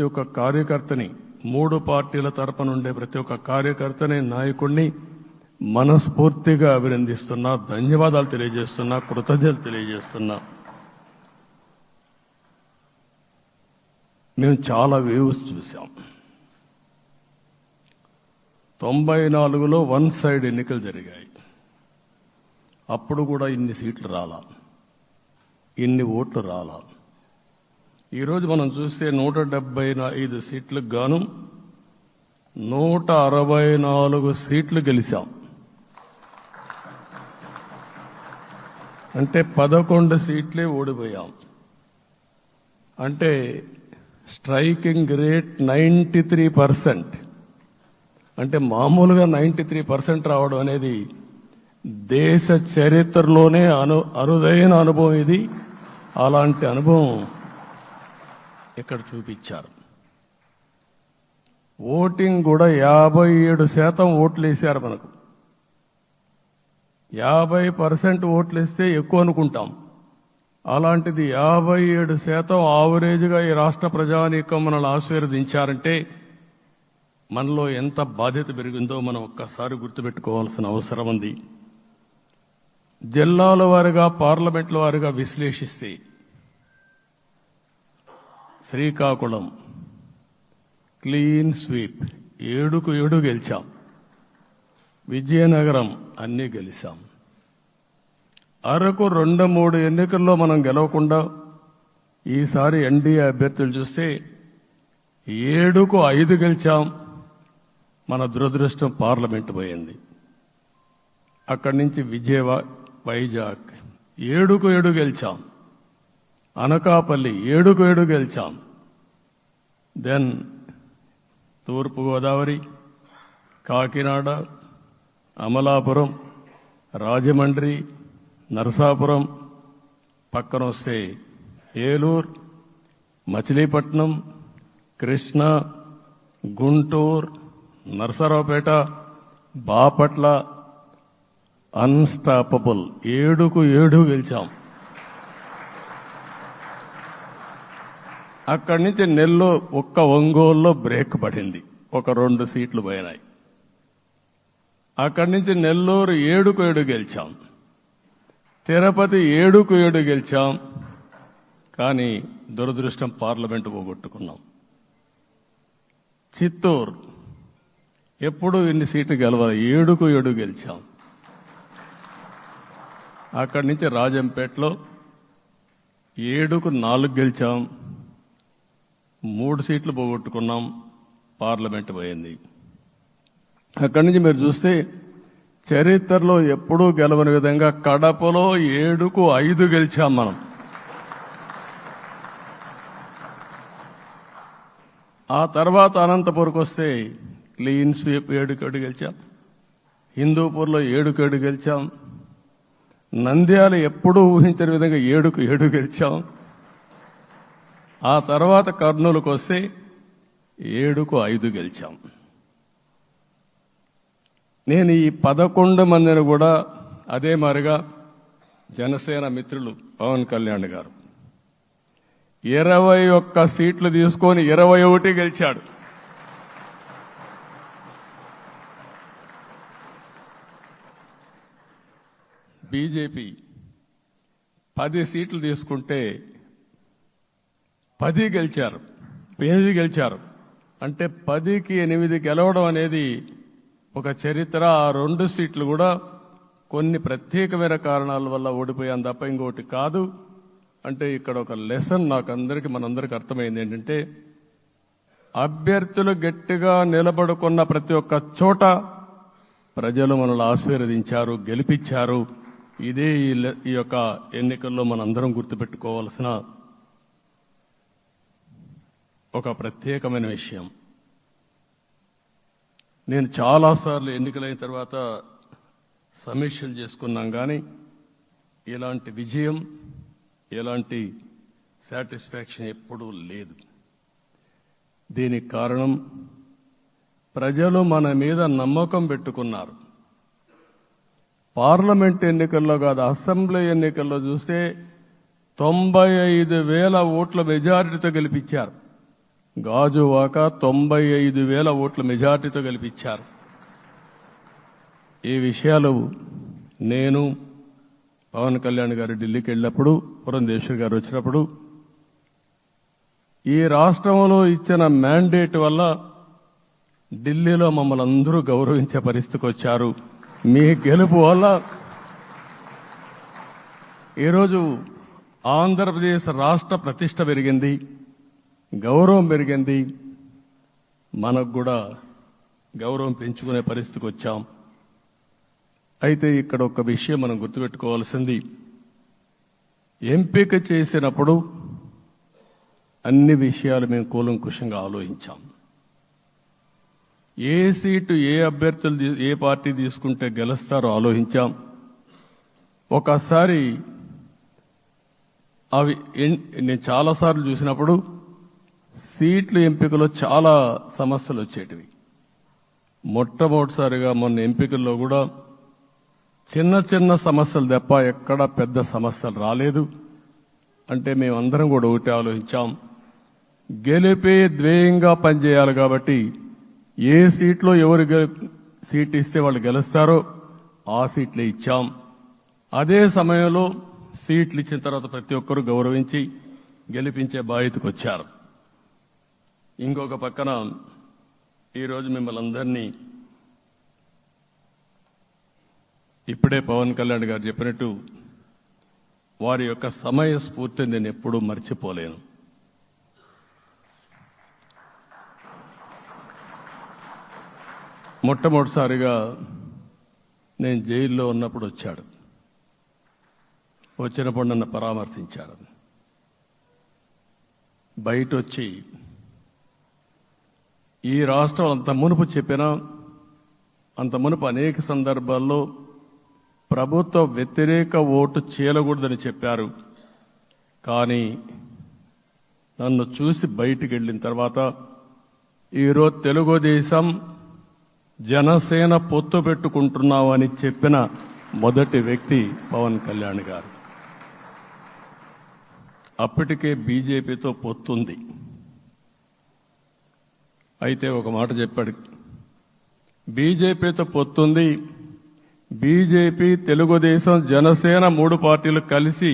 ప్రతి ఒక్క కార్యకర్తని, మూడు పార్టీల తరపున ఉండే ప్రతి ఒక్క కార్యకర్తని, నాయకుడిని మనస్ఫూర్తిగా అభినందిస్తున్నా, ధన్యవాదాలు తెలియజేస్తున్నా, కృతజ్ఞతలు తెలియజేస్తున్నా. మేము చాలా వేవ్స్ చూసాం. 94లో వన్ సైడ్ ఎన్నికలు జరిగాయి. అప్పుడు కూడా ఇన్ని సీట్లు రాలా, ఇన్ని ఓట్లు రాలా. ఈరోజు మనం చూస్తే 175 సీట్లకు గాను 164 సీట్లు గెలిచాం. అంటే 11 సీట్లే ఓడిపోయాం. అంటే స్ట్రైకింగ్ రేట్ 93%. అంటే మామూలుగా 93% రావడం అనేది దేశ చరిత్రలోనే అరుదైన అనుభవం ఇది. అలాంటి అనుభవం ఇక్కడ చూపించారు. ఓటింగ్ కూడా 57% ఓట్లు వేశారు. మనకు 50% ఓట్లు వేస్తే ఎక్కువ అనుకుంటాం. అలాంటిది 57% ఆవరేజ్గా ఈ రాష్ట్ర ప్రజానీకం మనల్ని ఆశీర్వదించారంటే మనలో ఎంత బాధ్యత పెరిగిందో మనం ఒక్కసారి గుర్తుపెట్టుకోవాల్సిన అవసరం ఉంది. జిల్లాల వారిగా, పార్లమెంట్ల వారిగా విశ్లేషిస్తే శ్రీకాకుళం క్లీన్ స్వీప్ 7కు 7 గెలిచాం. విజయనగరం అన్నీ గెలిచాం. అరకు 2-3 ఎన్నికల్లో మనం గెలవకుండా ఈసారి ఎన్డీఏ అభ్యర్థులు చూస్తే 7కు 5 గెలిచాం. మన దురదృష్టం పార్లమెంటు పోయింది. అక్కడి నుంచి వైజాగ్ 7కు 7 గెలిచాం. అనకాపల్లి 7కు 7 గెలిచాం. దెన్ తూర్పుగోదావరి, కాకినాడ, అమలాపురం, రాజమండ్రి, నరసాపురం, పక్కన వస్తే ఏలూరు, మచిలీపట్నం, కృష్ణా, గుంటూరు, నరసరావుపేట, బాపట్ల అన్స్టాపబుల్ 7కు 7 గెలిచాం. అక్కడి నుంచి ఒక్క ఒంగోలులో బ్రేక్ పడింది, ఒక 2 సీట్లు పోయినాయి. అక్కడి నుంచి నెల్లూరు 7కు 7 గెలిచాం. తిరుపతి 7కు 7 గెలిచాం. కానీ దురదృష్టం పార్లమెంటు పోగొట్టుకున్నాం. చిత్తూరు ఎప్పుడు ఇన్ని సీట్లు గెలవాలి, 7కు 7 గెలిచాం. అక్కడి నుంచి రాజంపేటలో 7కు 4 గెలిచాం. 3 సీట్లు పోగొట్టుకున్నాం, పార్లమెంటు పోయింది. అక్కడి నుంచి మీరు చూస్తే చరిత్రలో ఎప్పుడూ గెలవని విధంగా కడపలో 7కు 5 గెలిచాం మనం. ఆ తర్వాత అనంతపురకు వస్తే క్లీన్ స్వీప్ 7కు 7 గెలిచాం. హిందూపూర్లో 7కు 7 గెలిచాం. నంద్యాల ఎప్పుడూ ఊహించని విధంగా 7కు 7 గెలిచాం. ఆ తర్వాత కర్నూలుకు వస్తే 7కు 5 గెలిచాం. నేను ఈ 11 మందిని కూడా అదే మారిగా జనసేన మిత్రులు పవన్ కళ్యాణ్ గారు 21 సీట్లు తీసుకొని 21 గెలిచాడు. బీజేపీ 10 సీట్లు తీసుకుంటే 10 గెలిచారు, 8 గెలిచారు. అంటే 10కి 8 గెలవడం అనేది ఒక చరిత్ర. ఆ 2 సీట్లు కూడా కొన్ని ప్రత్యేకమైన కారణాల వల్ల ఓడిపోయాం తప్ప ఇంకోటి కాదు. అంటే ఇక్కడ ఒక లెసన్ మనందరికీ అర్థమైంది ఏంటంటే, అభ్యర్థులు గట్టిగా నిలబడుకున్న ప్రతి ఒక్క చోట ప్రజలు మనల్ని ఆశీర్వదించారు, గెలిపించారు. ఇదే ఈ యొక్క ఎన్నికల్లో మనందరం గుర్తుపెట్టుకోవాల్సిన ఒక ప్రత్యేకమైన విషయం. నేను చాలాసార్లు ఎన్నికలైన తర్వాత సమీక్షలు చేసుకున్నాం, కానీ ఇలాంటి విజయం, ఎలాంటి సాటిస్ఫాక్షన్ ఎప్పుడూ లేదు. దీనికి కారణం ప్రజలు మన మీద నమ్మకం పెట్టుకున్నారు. పార్లమెంట్ ఎన్నికల్లో కాదు, అసెంబ్లీ ఎన్నికల్లో చూస్తే 95,000 ఓట్ల మెజారిటీతో గెలిపించారు. గాజువాక 95,000 ఓట్ల మెజార్టీతో గెలిపించారు. ఈ విషయాలు నేను పవన్ కళ్యాణ్ గారు ఢిల్లీకి వెళ్ళినప్పుడు, పురంధేశ్వరి గారు వచ్చినప్పుడు, ఈ రాష్ట్రంలో ఇచ్చిన మ్యాండేట్ వల్ల ఢిల్లీలో మమ్మల్ని అందరూ గౌరవించే పరిస్థితికి వచ్చారు. మీ గెలుపు వల్ల ఈరోజు ఆంధ్రప్రదేశ్ రాష్ట్ర ప్రతిష్ట పెరిగింది, గౌరవం పెరిగింది. మనకు కూడా గౌరవం పెంచుకునే పరిస్థితికి వచ్చాం. అయితే ఇక్కడ ఒక విషయం మనం గుర్తుపెట్టుకోవాల్సింది, ఎంపిక చేసినప్పుడు అన్ని విషయాలు మేము కూలంకుషంగా ఆలోచించాం. ఏ సీటు ఏ అభ్యర్థులు ఏ పార్టీ తీసుకుంటే గెలుస్తారో ఆలోచించాం. ఒకసారి అవి నేను చాలాసార్లు చూసినప్పుడు సీట్ల ఎంపికలో చాలా సమస్యలు వచ్చేటివి. మొట్టమొదటిసారిగా మొన్న ఎంపికల్లో కూడా చిన్న చిన్న సమస్యలు తప్ప ఎక్కడ పెద్ద సమస్యలు రాలేదు. అంటే మేమందరం కూడా ఒకటి ఆలోచించాం, గెలిపే ధ్యేయంగా పనిచేయాలి. కాబట్టి ఏ సీట్లో ఎవరు సీట్ ఇస్తే వాళ్ళు గెలుస్తారో ఆ సీట్లే ఇచ్చాం. అదే సమయంలో సీట్లు ఇచ్చిన తర్వాత ప్రతి ఒక్కరూ గౌరవించి గెలిపించే బాధ్యతకు వచ్చారు. ఇంకొక పక్కన ఈరోజు మిమ్మల్ని అందరినీ ఇప్పుడే పవన్ కళ్యాణ్ గారు చెప్పినట్టు వారి యొక్క సమయ స్ఫూర్తిని నేను ఎప్పుడూ మర్చిపోలేను. మొట్టమొదటిసారిగా నేను జైల్లో ఉన్నప్పుడు వచ్చాడు. వచ్చినప్పుడు నన్ను పరామర్శించాడు. బయట వచ్చి ఈ రాష్ట్రం అంత మునుపు చెప్పినా, అంత మునుపు అనేక సందర్భాల్లో ప్రభుత్వ వ్యతిరేక ఓటు చేయకూడదని చెప్పారు. కానీ నన్ను చూసి బయటికి వెళ్ళిన తర్వాత ఈరోజు తెలుగుదేశం జనసేన పొత్తు పెట్టుకుంటున్నామని చెప్పిన మొదటి వ్యక్తి పవన్ కళ్యాణ్ గారు. అప్పటికే బీజేపీతో పొత్తుంది. అయితే ఒక మాట చెప్పాడు, బీజేపీతో పొత్తుంది, బీజేపీ తెలుగుదేశం జనసేన 3 పార్టీలు కలిసి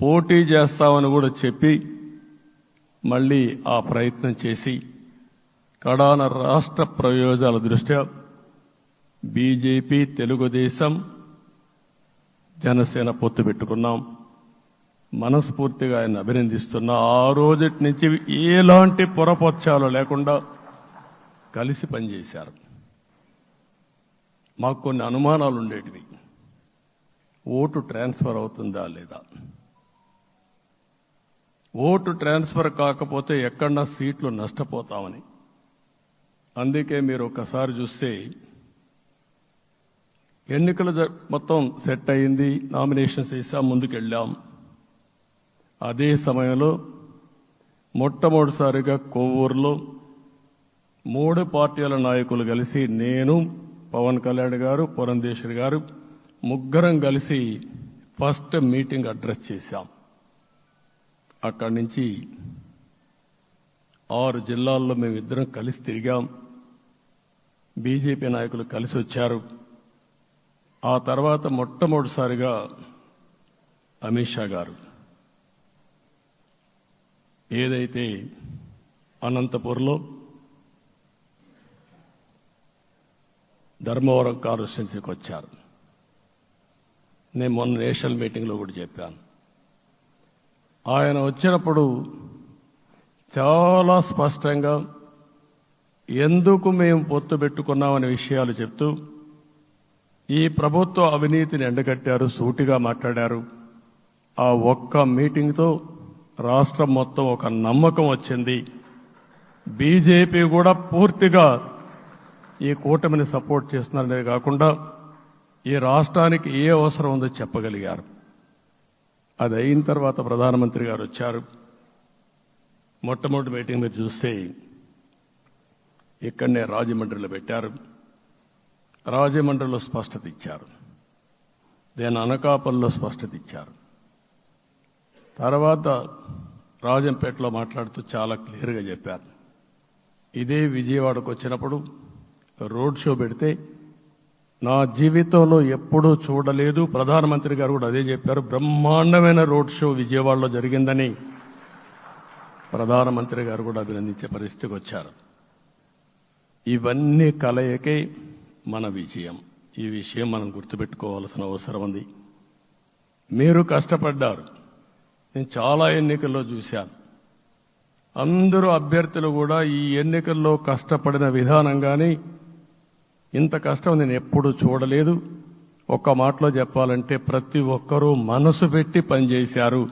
పోటీ చేస్తామని కూడా చెప్పి మళ్ళీ ఆ ప్రయత్నం చేసి కడాన రాష్ట్ర ప్రయోజనాల దృష్ట్యా బీజేపీ తెలుగుదేశం జనసేన పొత్తు పెట్టుకున్నాం. మనస్ఫూర్తిగా ఆయన అభినందిస్తున్నా. ఆ రోజటి నుంచి ఎలాంటి పొరపచ్చాలు లేకుండా కలిసి పనిచేశారు. మాకు కొన్ని అనుమానాలు ఉండేటివి, ఓటు ట్రాన్స్ఫర్ అవుతుందా లేదా, ఓటు ట్రాన్స్ఫర్ కాకపోతే ఎక్కడన్నా సీట్లు నష్టపోతామని. అందుకే మీరు ఒకసారి చూస్తే ఎన్నికలు మొత్తం సెట్ అయింది, నామినేషన్స్ వేసాం, ముందుకెళ్ళాం. అదే సమయంలో మొట్టమొదటిసారిగా కొవ్వూరులో 3 పార్టీల నాయకులు కలిసి, నేను, పవన్ కళ్యాణ్ గారు, పురంధేశ్వరి గారు ముగ్గురం కలిసి ఫస్ట్ మీటింగ్ అడ్రస్ చేశాం. అక్కడి నుంచి 6 జిల్లాల్లో మేమిద్దరం కలిసి తిరిగాం. బీజేపీ నాయకులు కలిసి వచ్చారు. ఆ తర్వాత మొట్టమొదటిసారిగా అమిత్ షా గారు ఏదైతే అనంతపూర్లో ధర్మవరం కాన్స్టిట్యున్సీకి వచ్చారు. నేను మొన్న నేషనల్ మీటింగ్లో కూడా చెప్పాను. ఆయన వచ్చినప్పుడు చాలా స్పష్టంగా ఎందుకు మేము పొత్తు పెట్టుకున్నామనే విషయాలు చెప్తూ ఈ ప్రభుత్వ అవినీతిని ఎండగట్టారు, సూటిగా మాట్లాడారు. ఆ ఒక్క మీటింగ్తో రాష్ట్రం మొత్తం ఒక నమ్మకం వచ్చింది. బీజేపీ కూడా పూర్తిగా ఈ కూటమిని సపోర్ట్ చేస్తున్నారనే కాకుండా ఈ రాష్ట్రానికి ఏ అవసరం ఉందో చెప్పగలిగారు. అది అయిన తర్వాత ప్రధానమంత్రి గారు వచ్చారు. మొట్టమొదటి మీటింగ్ మీరు చూస్తే ఇక్కడనే రాజమండ్రిలో పెట్టారు. రాజమండ్రిలో స్పష్టత ఇచ్చారు, దేని అనకాపల్లిలో స్పష్టత ఇచ్చారు. తర్వాత రాజంపేటలో మాట్లాడుతూ చాలా క్లియర్గా చెప్పారు, ఇదే విజయవాడకు వచ్చినప్పుడు రోడ్ షో పెడితే నా జీవితంలో ఎప్పుడూ చూడలేదు, ప్రధానమంత్రి గారు కూడా అదే చెప్పారు, బ్రహ్మాండమైన రోడ్ షో విజయవాడలో జరిగిందని ప్రధానమంత్రి గారు కూడా అభినందించే పరిస్థితికి వచ్చారు. ఇవన్నీ కలయికే మన విజయం. ఈ విషయం మనం గుర్తుపెట్టుకోవాల్సిన అవసరం ఉంది. మీరు కష్టపడ్డారు. నేను చాలా ఎన్నికల్లో చూశాను. అందరూ అభ్యర్థులు కూడా ఈ ఎన్నికల్లో కష్టపడిన విధానం కానీ ఇంత కష్టం నేను ఎప్పుడూ చూడలేదు. ఒక్క మాటలో చెప్పాలంటే ప్రతి ఒక్కరూ మనసు పెట్టి పనిచేశారు.